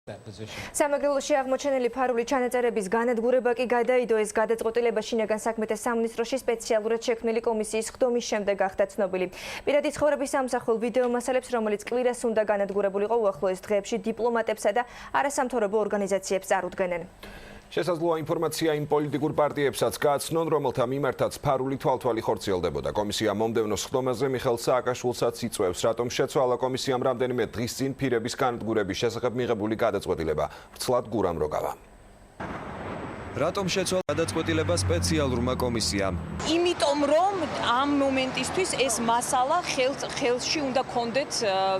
სამეგრელოში აღმოჩენილი ფარული ჩანაწერების განადგურება კი გადაიდო. ეს გადაწყვეტილება შინაგან საქმეთა სამინისტროში სპეციალურად შექმნილი კომისიის ხდომის შემდეგ გახდა ცნობილი. პირადი ცხოვრების სამსახურ ვიდეო მასალებს, რომელიც კვირას უნდა განადგურებულიყო, უახლოეს დღეებში დიპლომატებსა და არასამთავრობო ორგანიზაციებს წარუდგენენ. შესაძლოა ინფორმაცია იმ პოლიტიკურ პარტიებსაც გააცნონ, რომელთა მიმართაც ფარული თვალთვალი ხორციელდებოდა. კომისია მომდევნო სხდომაზე მიხეილ სააკაშვილსაც იწვევს, რატომ შეცვალა კომისიამ რამდენიმე დღის წინ ფირების განადგურების შესახებ მიღებული გადაწყვეტილება. ვრცლად გურამ როგავა. რატომ შეცვალა გადაწყვეტილება სპეციალურმა კომისიამ? იმიტომ რომ ამ მომენტისთვის ეს მასალა ხელში უნდა კონდეთ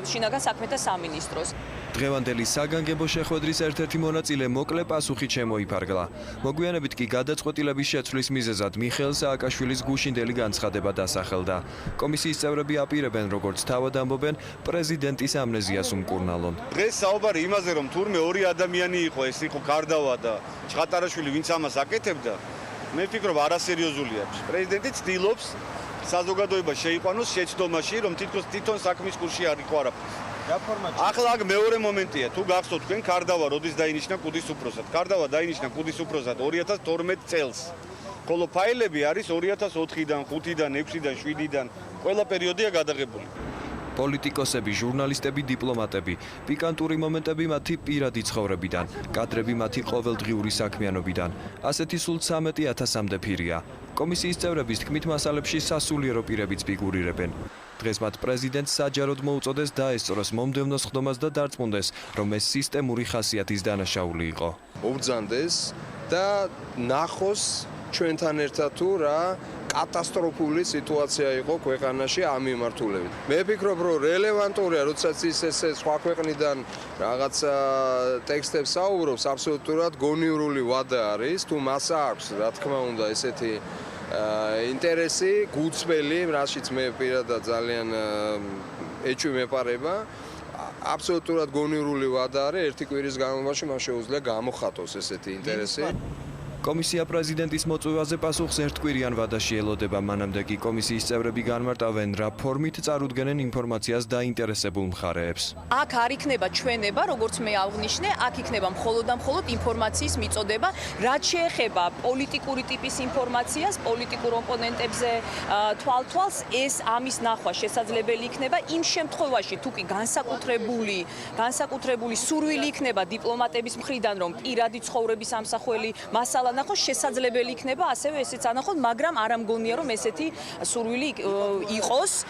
შინაგან საქმეთა სამინისტროს. დღევანდელი საგანგებო შეხვედრის ერთ-ერთი მონაწილე მოკლე პასუხით შემოიფარგლა. მოგვიანებით კი გადაწყვეტილების შეცვლის მიზეზად მიხეილ სააკაშვილის გუშინდელი განცხადება დასახელდა. კომისიის წევრები აპირებენ, როგორც თავად ამბობენ, პრეზიდენტის ამნეზიას უმკურნალონ. დღეს საუბარი იმაზე, რომ თურმე ორი ადამიანი იყო, ეს იყო გარდავა და ჩხატარაშვილი, ვინც ამას აკეთებდა, მე ვფიქრობ არასერიოზულია. პრეზიდენტი ცდილობს საზოგადოება შეიყვანოს შეცდომაში, რომ თვითონ საქმის კურსში არ იყო არაფერს. ახლა აქ მეორე მომენტია, თუ გახსოვთ თქვენ კარდავა როდის დაინიშნა კუდის უფროსად. კარდავა დაინიშნა კუდის უფროსად 2012 წელს. ხოლო ფაილები არის 2004-დან, 5-დან, 6-დან, 7-დან, ყველა პერიოდია გადაღებული. პოლიტიკოსები, ჟურნალისტები, დიპლომატები, პიკანტური მომენტები მათი პირადი ცხოვრებიდან, კადრები მათი ყოველდღიური საქმიანობიდან. ასეთი სულ 13,000-მდე ფირია. კომისიის წევრების თქმით, მასალებში სასულიერო პირებიც ფიგურირებენ. დღეს მათ პრეზიდენტს საჯაროდ მოუწოდეს დაესწროს მომდევნო სხდომას და დარწმუნდეს, რომ ეს სისტემური ხასიათის დანაშაული იყო. უბრძანდეს და ნახოს ჩვენთან ერთად თუ რა კატასტროფული სიტუაცია იყო ქვეყანაში ამ მიმართულებით. მე ვფიქრობ, რომ რელევანტურია, როდესაც ის ესე სხვა ქვეყნიდან რაღაცა ტექსტებს საუბრობს, აბსოლუტურად გონივრული ვადა არის, თუ მას აქვს, რა თქმა უნდა, ესეთი ინტერესი, გუწველი, რაშიც მე პირადად ძალიან ეჭვი მეპარება, აბსოლუტურად გონივრული ვადა არის, ერთი კვირის განმავლობაში მას შეუძლია გამოხატოს ესეთი ინტერესი. კომისია პრეზიდენტის მოწვევაზე პასუხს ერთკვირიან ვადაში ელოდება, მანამდე კი კომისიის წევრები განმარტავენ, რა ფორმით წარუდგენენ ინფორმაციას დაინტერესებულ მხარეებს. აქ არ იქნება ჩვენება, როგორც მე აღნიშნე, აქ იქნება მხოლოდ და მხოლოდ ინფორმაციის მიწოდება, რაც შეეხება პოლიტიკური ტიპის ინფორმაციას, პოლიტიკურ ოპონენტებზე თვალთვალს, ეს ამის ნახვა შესაძლებელი იქნება იმ შემთხვევაში, თუ კი განსაკუთრებული სურვილი იქნება დიპლომატების მხრიდან, რომ პირადი ცხოვრების ამსახველი მასალა ნახოს, შესაძლებელი იქნება ასევე ესეც ანახოთ, მაგრამ არ ამგონია, რომ ესეთი სურვილი იყოს.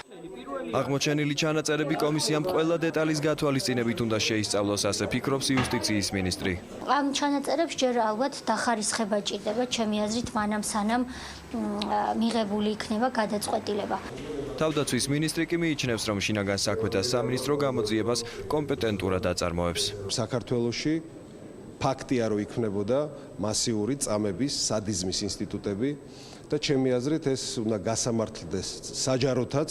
აღმოჩენილი ჩანაწერები კომისიამ ყველა დეტალის გათვალისწინებით უნდა შეისწავლოს, ასე ფიქრობს იუსტიციის მინისტრი. ამ ჩანაწერებს ჯერ ალბათ დახარისხება ჭირდება, ჩემი აზრით, მანამ სანამ მიღებული იქნება გადაწყვეტილება. თავდაცვის მინისტრი კი მიიჩნევს, რომ შინაგან საქმეთა სამინისტრო გამოძიებას კომპეტენტურად აწარმოებს. საქართველოში ფაქტია, რომ იქნებოდა მასიური წამების, სადიზმის ინსტიტუტები და ჩემი აზრით ეს უნდა გასამართლდეს საჯაროთაც,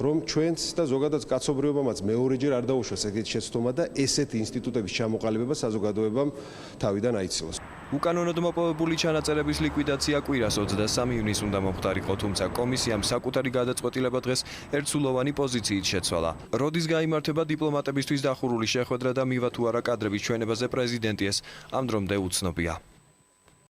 რომ ჩვენც და ზოგადად კაცობრიობამაც მეორეჯერ არ დაუშვას ეგეთი შეცდომა და ესეთი ინსტიტუტების ჩამოყალიბება საზოგადოებამ თავიდან აიცილოს. უკანონოდ მოპოვებული ჩანაწერების ლიკვიდაცია კვირას 23 ივნისს უნდა მომხდარიყო, თუმცა კომისიამ საკუთარი გადაწყვეტილება დღეს ერთსულოვანი პოზიციით შეცვალა. როდის გაიმართება დიპლომატებისთვის დახურული შეხვედრა და მივა თუ არა კადრების ჩვენებაზე პრეზიდენტი ეს ამ დრომდე უცნობია.